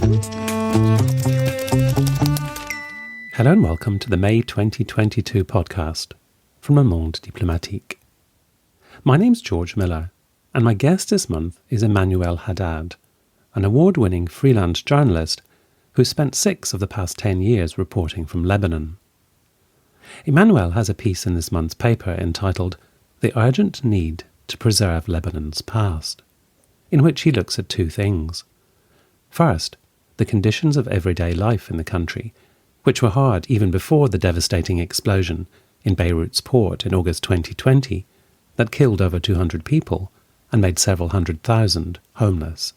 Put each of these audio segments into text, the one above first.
Hello and welcome to the May 2022 podcast from Le Monde Diplomatique. My name's George Miller, and my guest this month is Emmanuel Haddad, an award-winning freelance journalist who spent 6 of the past 10 years reporting from Lebanon. Emmanuel has a piece in this month's paper entitled The Urgent Need to Preserve Lebanon's Past, in which he looks at 2 things. First, the conditions of everyday life in the country, which were hard even before the devastating explosion in Beirut's port in August 2020 that killed over 200 people and made several 100,000 homeless.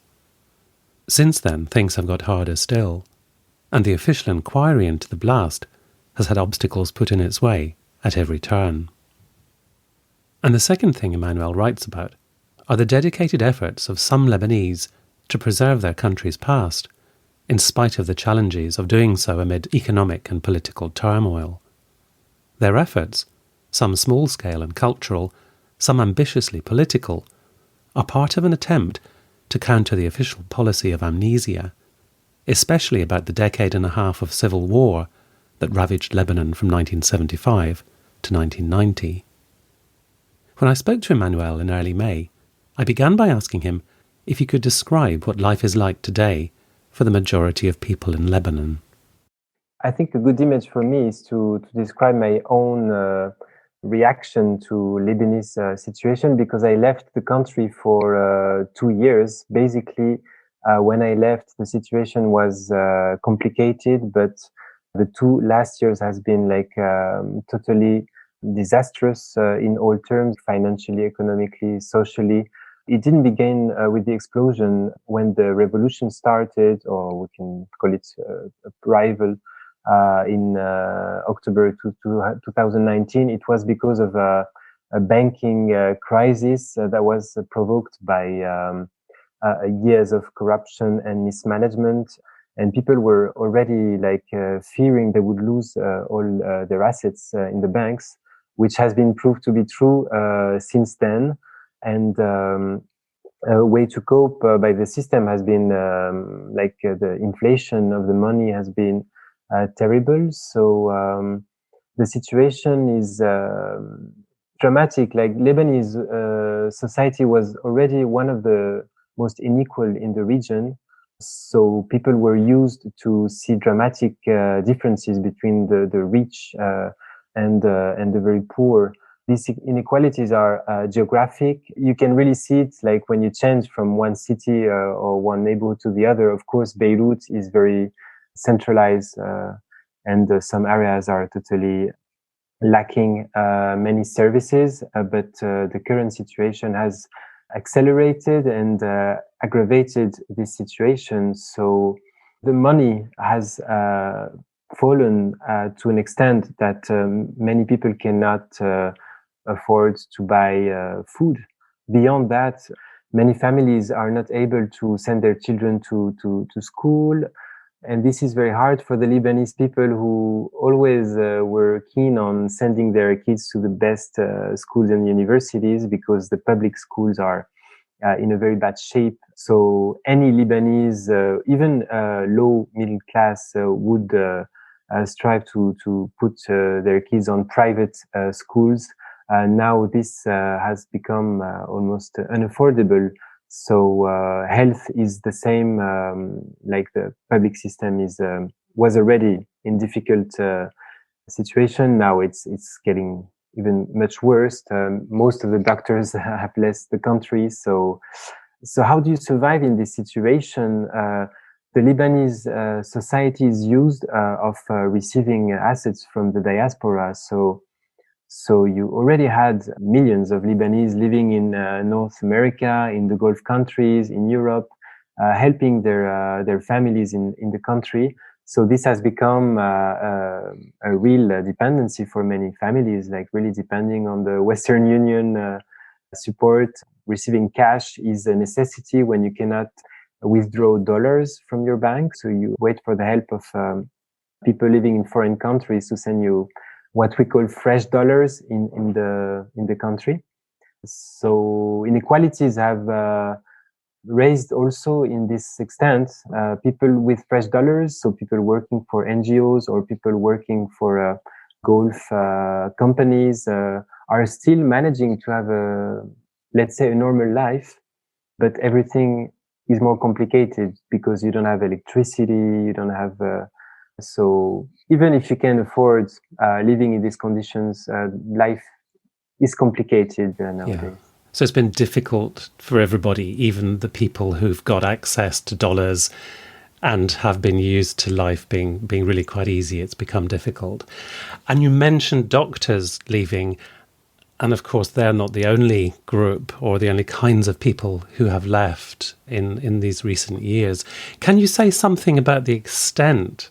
Since then, things have got harder still, and the official inquiry into the blast has had obstacles put in its way at every turn. And the second thing Emmanuel writes about are the dedicated efforts of some Lebanese to preserve their country's past, in spite of the challenges of doing so amid economic and political turmoil. Their efforts, some small-scale and cultural, some ambitiously political, are part of an attempt to counter the official policy of amnesia, especially about the decade and a half of civil war that ravaged Lebanon from 1975 to 1990. When I spoke to Emmanuel in early May, I began by asking him if he could describe what life is like today for the majority of people in Lebanon. I think a good image for me is to describe my own reaction to Lebanese situation, because I left the country for 2 years. Basically, when I left, the situation was complicated, but the 2 last years has been totally disastrous in all terms, financially, economically, socially. It didn't begin with the explosion when the revolution started, or we can call it arrival in October 2019. It was because of a banking crisis that was provoked by years of corruption and mismanagement. And people were already fearing they would lose all their assets in the banks, which has been proved to be true since then. And a way to cope by the system has been the inflation of the money has been terrible. So the situation is dramatic. Lebanese society was already one of the most unequal in the region. So people were used to see dramatic differences between the rich and the very poor. These inequalities are geographic. You can really see it when you change from one city or one neighborhood to the other. Of course, Beirut is very centralized and some areas are totally lacking many services. But the current situation has accelerated and aggravated this situation. So the money has fallen to an extent that many people cannot afford to buy food. Beyond that, many families are not able to send their children to school. And this is very hard for the Lebanese people who always were keen on sending their kids to the best schools and universities, because the public schools are in a very bad shape. So any Lebanese, even low middle class, would strive to put their kids on private schools. Now this has become almost unaffordable. So health is the same, the public system was already in difficult situation. Now it's getting even much worse. Most of the doctors have left the country. So how do you survive in this situation? The Lebanese society is used of receiving assets from the diaspora. So you already had millions of Lebanese living in North America, in the Gulf countries, in Europe, helping their families in the country. So this has become a real dependency for many families, really depending on the Western Union support. Receiving cash is a necessity when you cannot withdraw dollars from your bank. So you wait for the help of people living in foreign countries to send you what we call fresh dollars in the country. So inequalities have raised also in this extent people with fresh dollars, so people working for NGOs or people working for golf companies are still managing to have let's say, a normal life, but everything is more complicated because you don't have electricity, you don't have. So even if you can afford living in these conditions, life is complicated nowadays. Yeah. So it's been difficult for everybody, even the people who've got access to dollars and have been used to life being really quite easy. It's become difficult. And you mentioned doctors leaving. And of course, they're not the only group or the only kinds of people who have left in these recent years. Can you say something about the extent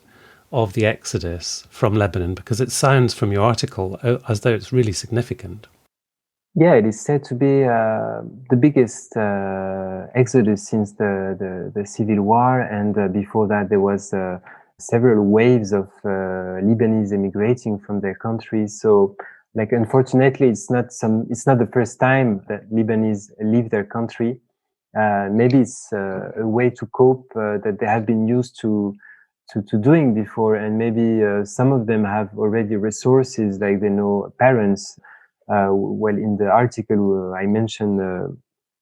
of the exodus from Lebanon? Because it sounds from your article as though it's really significant. Yeah, it is said to be the biggest exodus since the civil war, and before that there was several waves of Lebanese emigrating from their countries. So, like, unfortunately, it's not the first time that Lebanese leave their country. Maybe it's a way to cope that they have been used to doing before, and maybe some of them have already resources, like they know parents. Well, in the article, I mentioned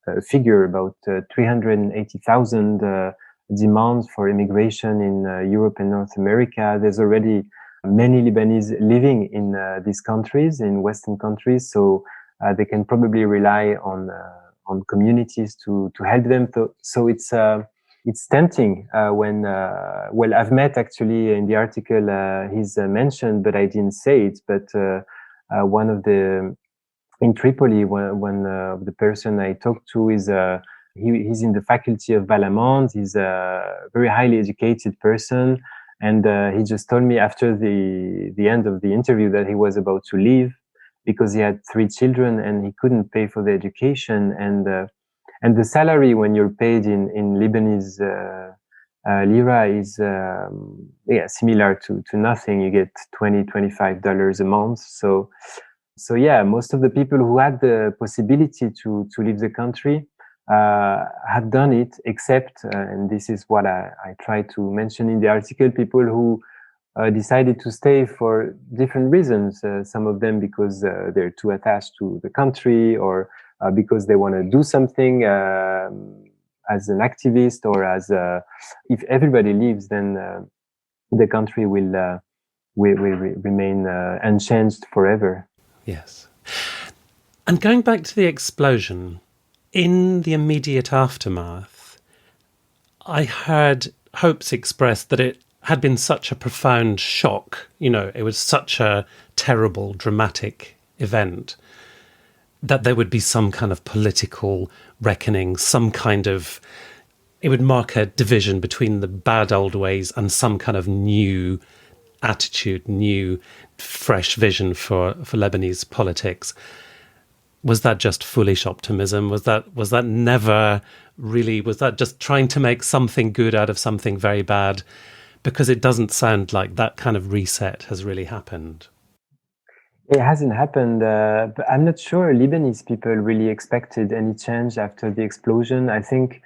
a figure about 380,000 demands for immigration in Europe and North America. There's already many Lebanese living in these countries, in Western countries, so they can probably rely on communities to help them. So it's tempting when well, I've met actually in the article he's mentioned, but I didn't say it, but one of the in Tripoli, one of the person I talked to is he's in the faculty of Balamand. He's a very highly educated person, and he just told me after the end of the interview that he was about to leave because he had 3 children and he couldn't pay for the education, and the salary when you're paid in Lebanese lira is similar to nothing. You get $20-$25 a month. So yeah, most of the people who had the possibility to leave the country have done it, except, and this is what I try to mention in the article, people who decided to stay for different reasons. Some of them because they're too attached to the country, or because they want to do something as an activist, or as if everybody leaves, then the country will remain unchanged forever. Yes. And going back to the explosion, in the immediate aftermath, I heard hopes expressed that it had been such a profound shock. You know, it was such a terrible, dramatic event that there would be some kind of political reckoning, it would mark a division between the bad old ways and some kind of new attitude, new, fresh vision for Lebanese politics. Was that just foolish optimism? Was that never really? Was that just trying to make something good out of something very bad? Because it doesn't sound like that kind of reset has really happened. It hasn't happened, but I'm not sure Lebanese people really expected any change after the explosion. I think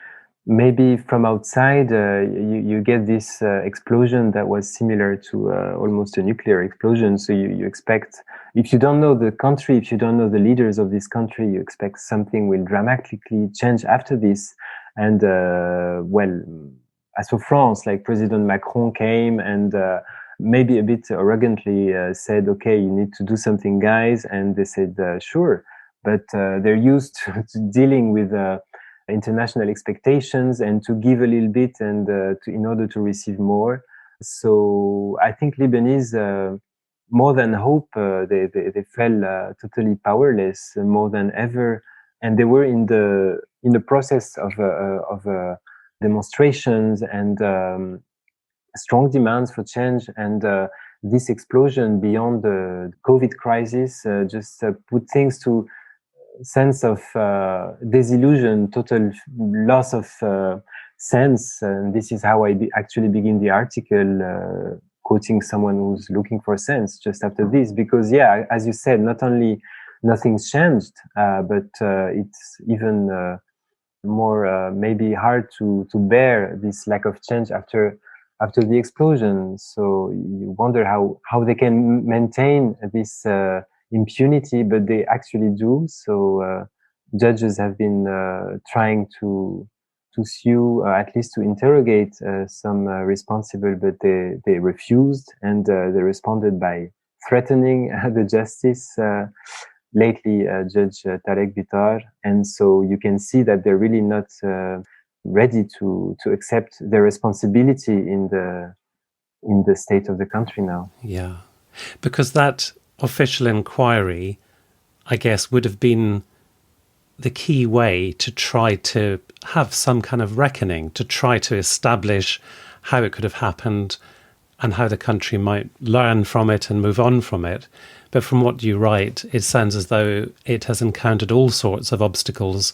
maybe from outside, you get this explosion that was similar to almost a nuclear explosion. So you expect, if you don't know the country, if you don't know the leaders of this country, you expect something will dramatically change after this. And well, as for France, like President Macron came and maybe a bit arrogantly said, okay, you need to do something, guys. And they said, sure. But they're used to dealing with international expectations and to give a little bit and in order to receive more. So I think Lebanese, more than hope, they felt totally powerless more than ever. And they were in the process of demonstrations and strong demands for change, and this explosion beyond the COVID crisis just put things to sense of disillusion, total loss of sense. And this is how I actually begin the article, quoting someone who's looking for sense just after this, because yeah, as you said, not only nothing's changed, but it's even more maybe hard to bear this lack of change after the explosion. So you wonder how they can maintain this impunity, but they actually do. So judges have been trying to sue, at least to interrogate some responsible, but they refused, and they responded by threatening the justice. Lately, Judge Tarek Bitar, and so you can see that they're really not ready to accept their responsibility in the state of the country now. Yeah, because that official inquiry, I guess, would have been the key way to try to have some kind of reckoning, to try to establish how it could have happened and how the country might learn from it and move on from it. But from what you write, it sounds as though it has encountered all sorts of obstacles,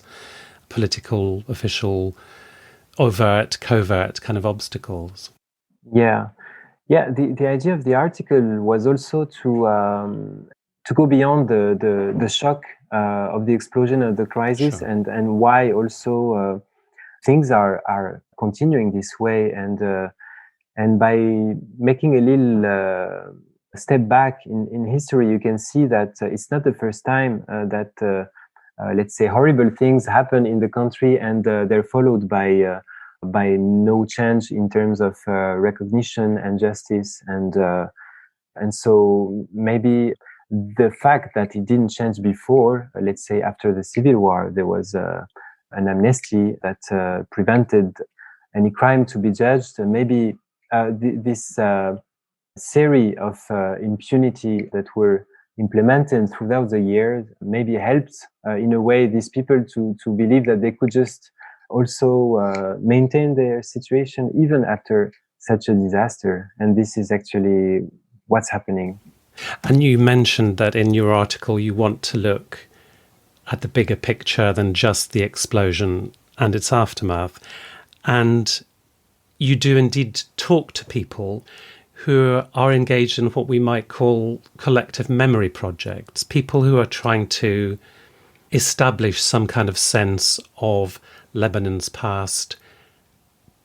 political, official, overt, covert kind of obstacles. Yeah. The idea of the article was also to go beyond the shock of the explosion of the crisis, Sure. and why also things are continuing this way, and by making a little step back in history, you can see that it's not the first time that let's say horrible things happen in the country, and they're followed by no change in terms of recognition and justice, and so maybe the fact that it didn't change before, let's say after the civil war, there was an amnesty that prevented any crime to be judged. Maybe this series of impunity that were implemented throughout the years maybe helped in a way these people to believe that they could just also maintain their situation even after such a disaster. And this is actually what's happening. And you mentioned that in your article you want to look at the bigger picture than just the explosion and its aftermath. And you do indeed talk to people who are engaged in what we might call collective memory projects, people who are trying to establish some kind of sense of Lebanon's past,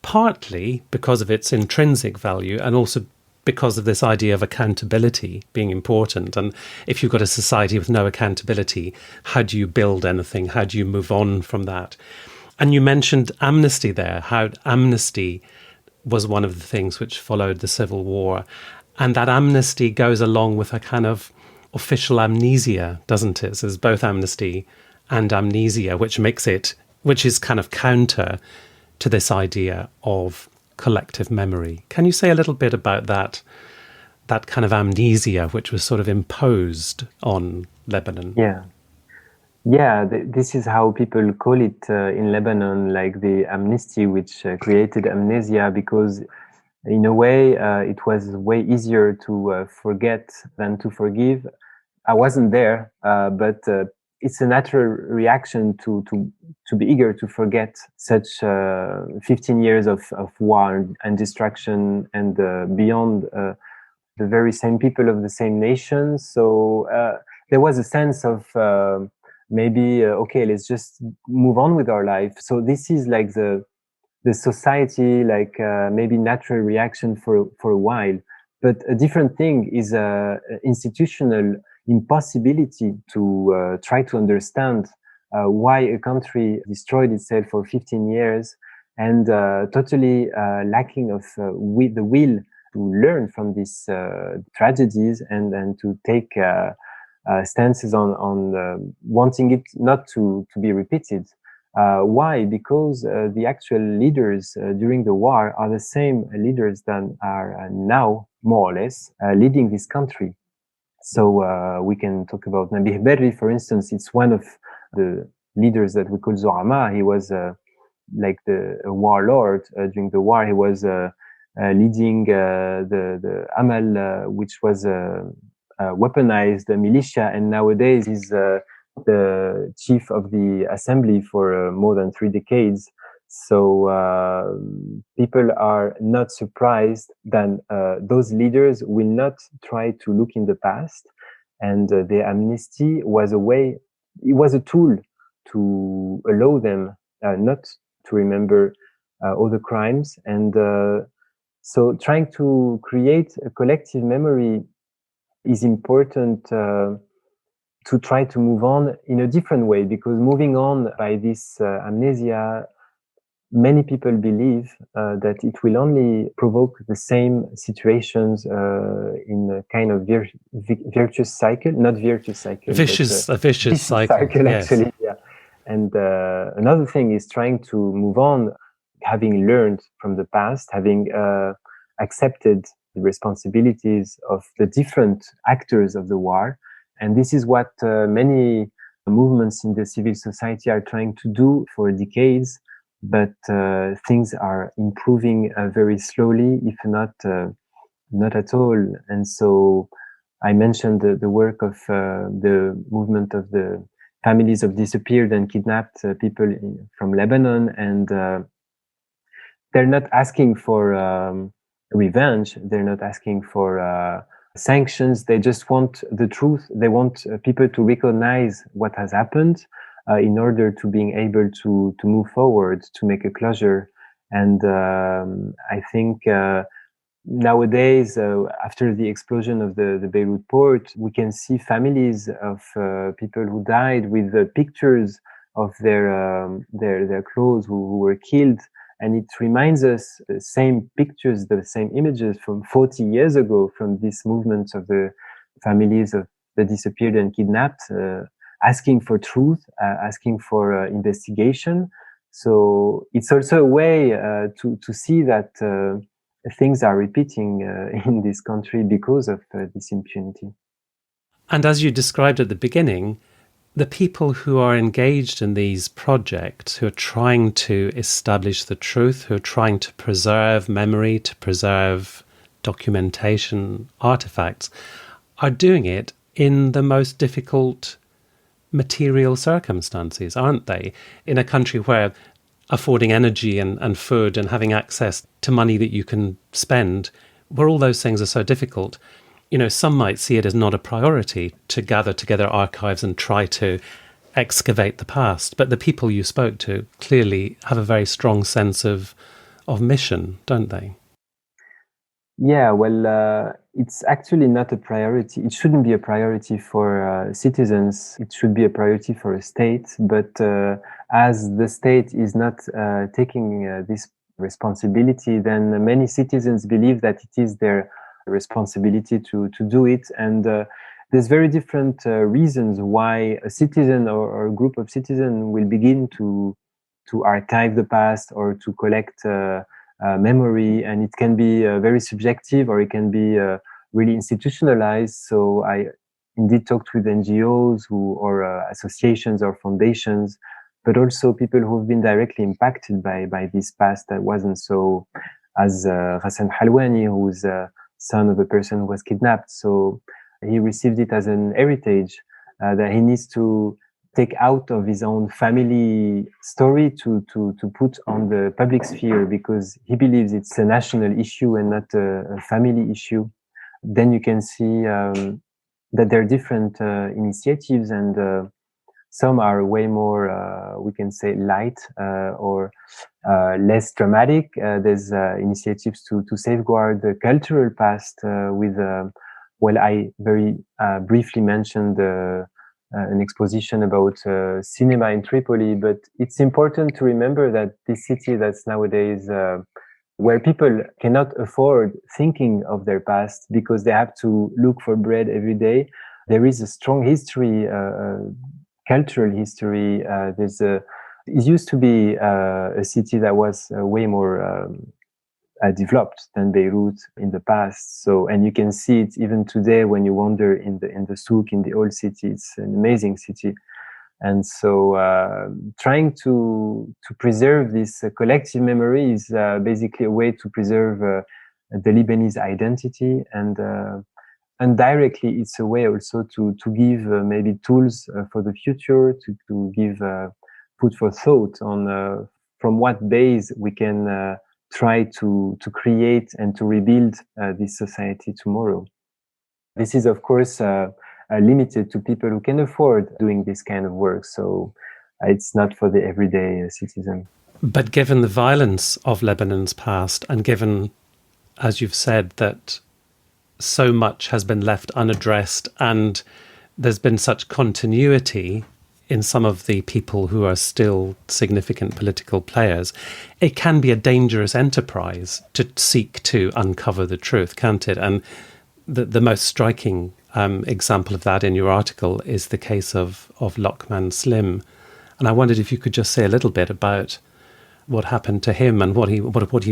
partly because of its intrinsic value and also because of this idea of accountability being important. And if you've got a society with no accountability, how do you build anything? How do you move on from that? And you mentioned amnesty there, how amnesty was one of the things which followed the civil war. And that amnesty goes along with a kind of official amnesia, doesn't it? So there's both amnesty and amnesia, which is kind of counter to this idea of collective memory. Can you say a little bit about that kind of amnesia which was sort of imposed on Lebanon? This is how people call it in Lebanon, like the amnesty, which created amnesia, because in a way it was way easier to forget than to forgive. I wasn't there, but it's a natural reaction to be eager to forget such 15 years of war and destruction, and beyond the very same people of the same nation. So there was a sense of maybe okay, let's just move on with our life. So this is like the society, like maybe natural reaction for a while. But a different thing is institutional impossibility to try to understand why a country destroyed itself for 15 years, and totally lacking of the will to learn from these tragedies, and to take stances on wanting it not to be repeated. Why? Because the actual leaders during the war are the same leaders that are now, more or less, leading this country. So we can talk about Nabih Berri, for instance. It's one of the leaders that we call Zo'ama. He was like a warlord during the war. He was leading the Amal, which was weaponized militia, and nowadays he's the chief of the assembly for more than 3 decades. So people are not surprised that those leaders will not try to look in the past, and the amnesty was a way, it was a tool to allow them not to remember all the crimes. And so trying to create a collective memory is important to try to move on in a different way, because moving on by this amnesia, many people believe that it will only provoke the same situations in a kind of virtuous cycle, not virtuous cycle, a vicious cycle, yes. Actually, yeah. And another thing is trying to move on, having learned from the past, having accepted the responsibilities of the different actors of the war. And this is what many movements in the civil society are trying to do for decades. But things are improving very slowly, if not at all. And so I mentioned the work of the movement of the families of disappeared and kidnapped people from Lebanon. And they're not asking for revenge. They're not asking for sanctions. They just want the truth. They want people to recognize what has happened in order to being able to move forward, to make a closure. And I think nowadays, after the explosion of the Beirut port, we can see families of people who died with pictures of their clothes who were killed. And it reminds us the same pictures, the same images from 40 years ago, from this movement of the families of the disappeared and kidnapped, asking for truth, asking for investigation. So it's also a way to see that things are repeating in this country because of this impunity. And as you described at the beginning, the people who are engaged in these projects, who are trying to establish the truth, who are trying to preserve memory, to preserve documentation, artifacts, are doing it in the most difficult material circumstances, aren't they? In a country where affording energy and food and having access to money that you can spend, where all those things are so difficult. You know, some might see it as not a priority to gather together archives and try to excavate the past. But the people you spoke to clearly have a very strong sense of mission, don't they? Yeah, well, it's actually not a priority. It shouldn't be a priority for citizens. It should be a priority for a state. But as the state is not taking this responsibility, then many citizens believe that it is their responsibility to do it. And there's very different reasons why a citizen or a group of citizens will begin to archive the past or to collect memory, and it can be very subjective, or it can be really institutionalized. So I indeed talked with NGOs or associations or foundations, but also people who've been directly impacted by this past that wasn't so, as Ghassan Halwani, who's son of a person who was kidnapped. So he received it as an heritage that he needs to take out of his own family story to put on the public sphere, because he believes it's a national issue and not a family issue. Then you can see that there are different initiatives, and some are way more, we can say, light or less dramatic. There's initiatives to safeguard the cultural past with, well, I very briefly mentioned an exposition about cinema in Tripoli, but it's important to remember that this city that's nowadays where people cannot afford thinking of their past because they have to look for bread every day. There is a strong history, cultural history. It used to be a city that was way more developed than Beirut in the past. So, and you can see it even today when you wander in the souk in the old city. It's an amazing city. And so trying to preserve this collective memory is basically a way to preserve the Lebanese identity, and indirectly it's a way also to give maybe tools for the future, to give food for thought on from what base we can try to create and to rebuild this society tomorrow. This is, of course, limited to people who can afford doing this kind of work. So it's not for the everyday citizen. But given the violence of Lebanon's past, and given, as you've said, that so much has been left unaddressed and there's been such continuity in some of the people who are still significant political players, it can be a dangerous enterprise to seek to uncover the truth, can't it? And the most striking example of that in your article is the case of Loman Slim. And I wondered if you could just say a little bit about what happened to him and what he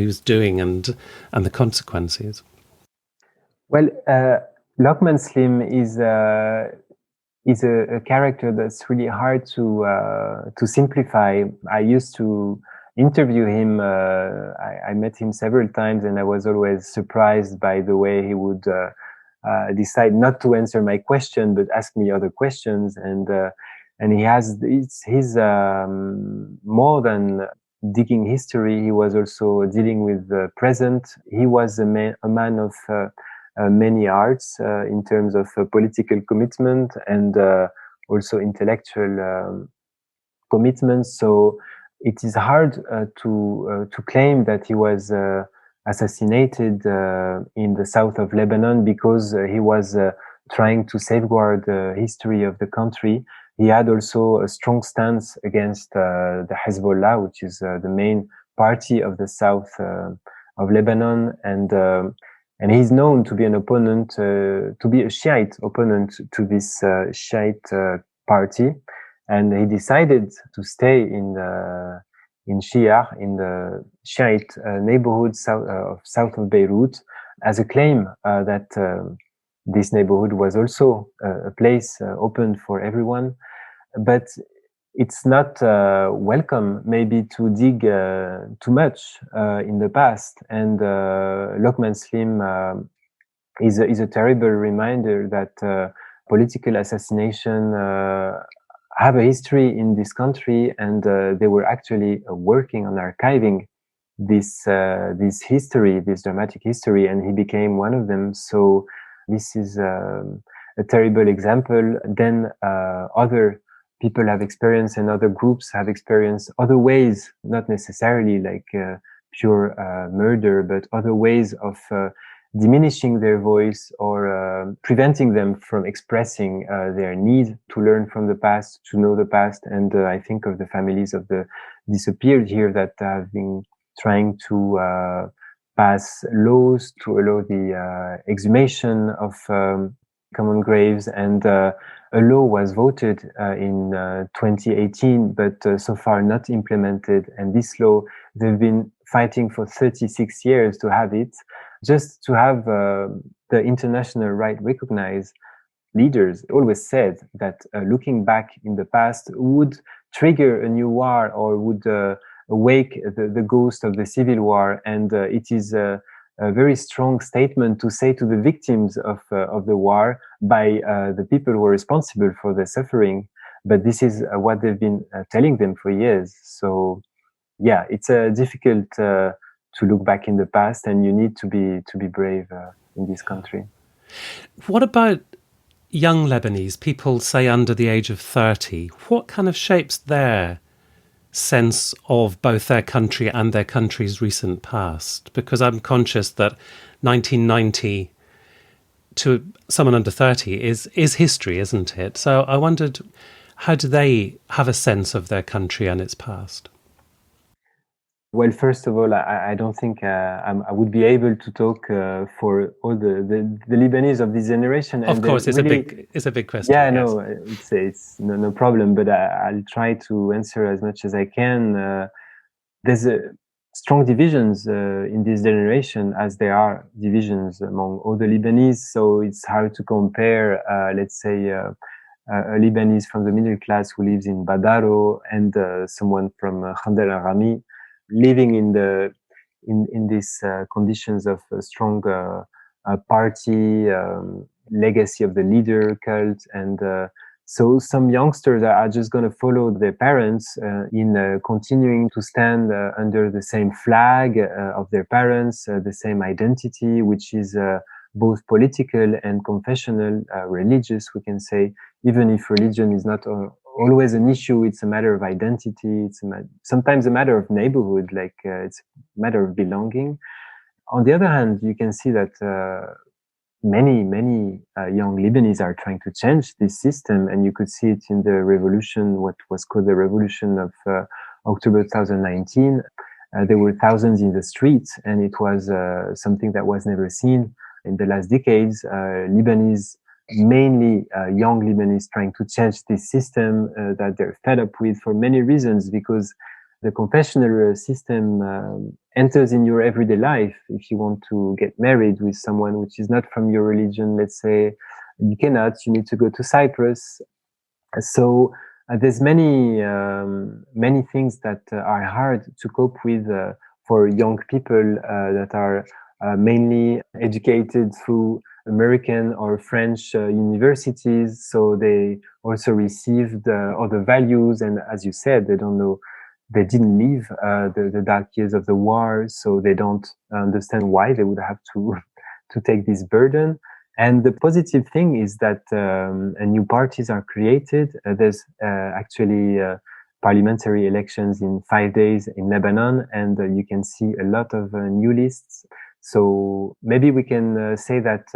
was doing and the consequences. Well, Loman Slim is a character that's really hard to simplify. I used to interview him. I met him several times, and I was always surprised by the way he would decide not to answer my question, but ask me other questions. And he has his more than digging history. He was also dealing with the present. He was a man of many arts in terms of political commitment and also intellectual commitment. So it is hard to claim that he was assassinated in the south of Lebanon because he was trying to safeguard the history of the country. He had also a strong stance against the Hezbollah, which is the main party of the south of Lebanon, and he's known to be an opponent, to be a Shiite opponent to this Shiite party. And he decided to stay in Shia, in the Shiite neighborhood south of Beirut, as a claim that this neighborhood was also a place open for everyone. But it's not welcome maybe to dig too much in the past. And Loman Slim is a terrible reminder that political assassination have a history in this country, and they were actually working on archiving this history, this dramatic history, and he became one of them. So this is a terrible example. Then other people have experienced, and other groups have experienced other ways, not necessarily like pure murder, but other ways of diminishing their voice or preventing them from expressing their need to learn from the past, to know the past. And I think of the families of the disappeared here that have been trying to pass laws to allow the exhumation of common graves, and a law was voted in 2018, but so far not implemented. And this law, they've been fighting for 36 years to have it, just to have the international right recognized. Leaders always said that looking back in the past would trigger a new war or would awake the ghost of the civil war. And it is a very strong statement to say to the victims of the war by the people who are responsible for the suffering. But this is what they've been telling them for years. So yeah, it's difficult to look back in the past, and you need to be brave in this country. What about young Lebanese, people say under the age of 30? What kind of shapes their sense of both their country and their country's recent past? Because I'm conscious that 1990 to someone under 30 is history, isn't it? So I wondered, how do they have a sense of their country and its past? Well, first of all, I don't think I would be able to talk for all the Lebanese of this generation. Of course, it's really, a big question. Yeah, yes. No, it's no problem. But I'll try to answer as much as I can. There's strong divisions in this generation, as there are divisions among all the Lebanese. So it's hard to compare, let's say, a Lebanese from the middle class who lives in Badaro and someone from Khandar al-Rami, living in these conditions of a strong party legacy of the leader cult, and so some youngsters are just going to follow their parents in continuing to stand under the same flag of their parents, the same identity, which is both political and confessional, religious, we can say, even if religion is not always an issue. It's a matter of identity. It's sometimes a matter of neighborhood, it's a matter of belonging. On the other hand, you can see that many young Lebanese are trying to change this system, and you could see it in the revolution, what was called the revolution of October 2019. There were thousands in the streets, and it was something that was never seen in the last decades. Lebanese, mainly young Lebanese, trying to change this system that they're fed up with for many reasons, because the confessional system enters in your everyday life. If you want to get married with someone which is not from your religion, let's say, you cannot, you need to go to Cyprus. So there's many things that are hard to cope with for young people that are mainly educated through American or French universities. So they also received other values, and as you said, they didn't live the dark years of the war, so they don't understand why they would have to take this burden. And the positive thing is that new parties are created. There's actually parliamentary elections in 5 days in Lebanon, and you can see a lot of new lists. So maybe we can say that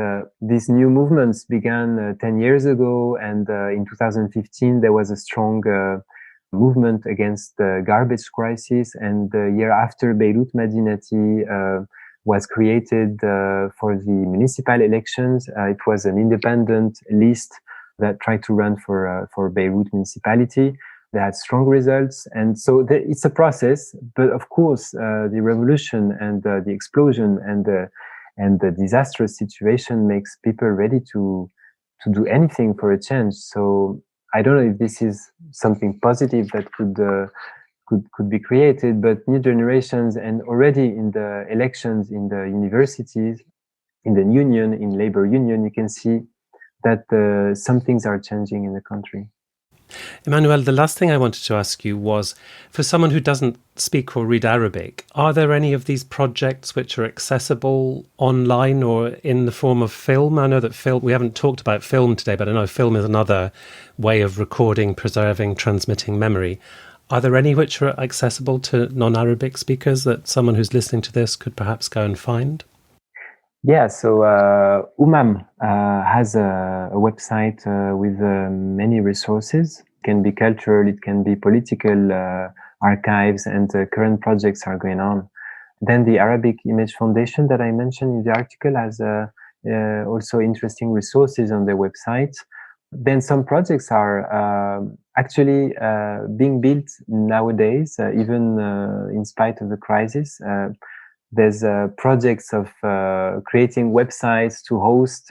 these new movements began 10 years ago, and in 2015 there was a strong movement against the garbage crisis, and the year after, Beirut Madinati was created for the municipal elections. It was an independent list that tried to run for Beirut municipality. They had strong results, and so it's a process. But of course, the revolution and the explosion and the disastrous situation makes people ready to do anything for a change. So I don't know if this is something positive that could be created, but new generations, and already in the elections in the universities, in the union, in labor union, you can see that some things are changing in the country. Emmanuel, the last thing I wanted to ask you was, for someone who doesn't speak or read Arabic, are there any of these projects which are accessible online or in the form of film? I know that we haven't talked about film today, but I know film is another way of recording, preserving, transmitting memory. Are there any which are accessible to non-Arabic speakers that someone who's listening to this could perhaps go and find? Yeah, so has a website with many resources. It can be cultural, it can be political archives, and current projects are going on. Then the Arabic Image Foundation that I mentioned in the article has also interesting resources on their website. Then some projects are actually being built nowadays, even in spite of the crisis. There's projects of creating websites to host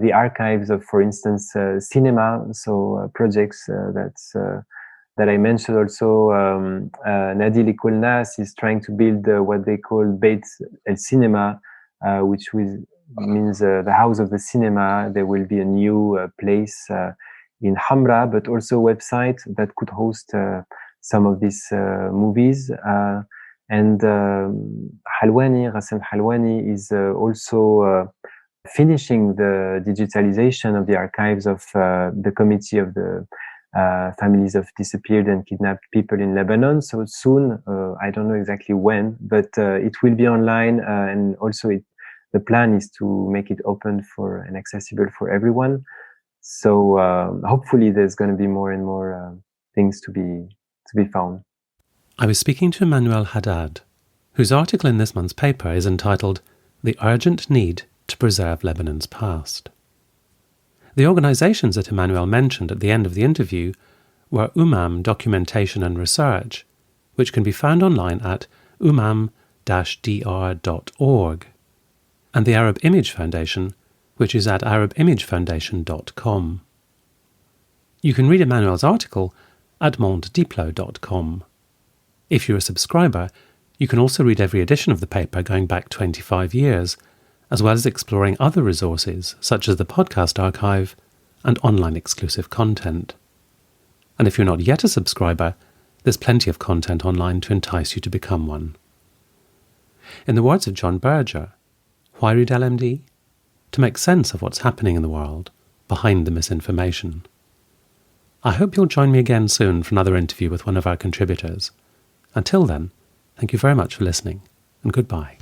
the archives of, for instance, cinema. So projects that I mentioned also. Nadi Likulnas is trying to build what they call Beit El Cinema, which means the house of the cinema. There will be a new place in Hamra, but also a website that could host some of these movies. And Rassem Halwani is also finishing the digitalization of the archives of the Committee of the Families of Disappeared and Kidnapped People in Lebanon. So soon, I don't know exactly when, but it will be online, and also the plan is to make it open for and accessible for everyone. So hopefully there's going to be more and more things to be found. I was speaking to Emmanuel Haddad, whose article in this month's paper is entitled "The Urgent Need to Preserve Lebanon's Past." The organisations that Emmanuel mentioned at the end of the interview were Umam Documentation and Research, which can be found online at umam-dr.org, and the Arab Image Foundation, which is at arabimagefoundation.com. You can read Emmanuel's article at mondediplo.com. If you're a subscriber, you can also read every edition of the paper going back 25 years, as well as exploring other resources such as the podcast archive and online exclusive content. And if you're not yet a subscriber, there's plenty of content online to entice you to become one. In the words of John Berger, why read LMD? To make sense of what's happening in the world behind the misinformation. I hope you'll join me again soon for another interview with one of our contributors. Until then, thank you very much for listening, and goodbye.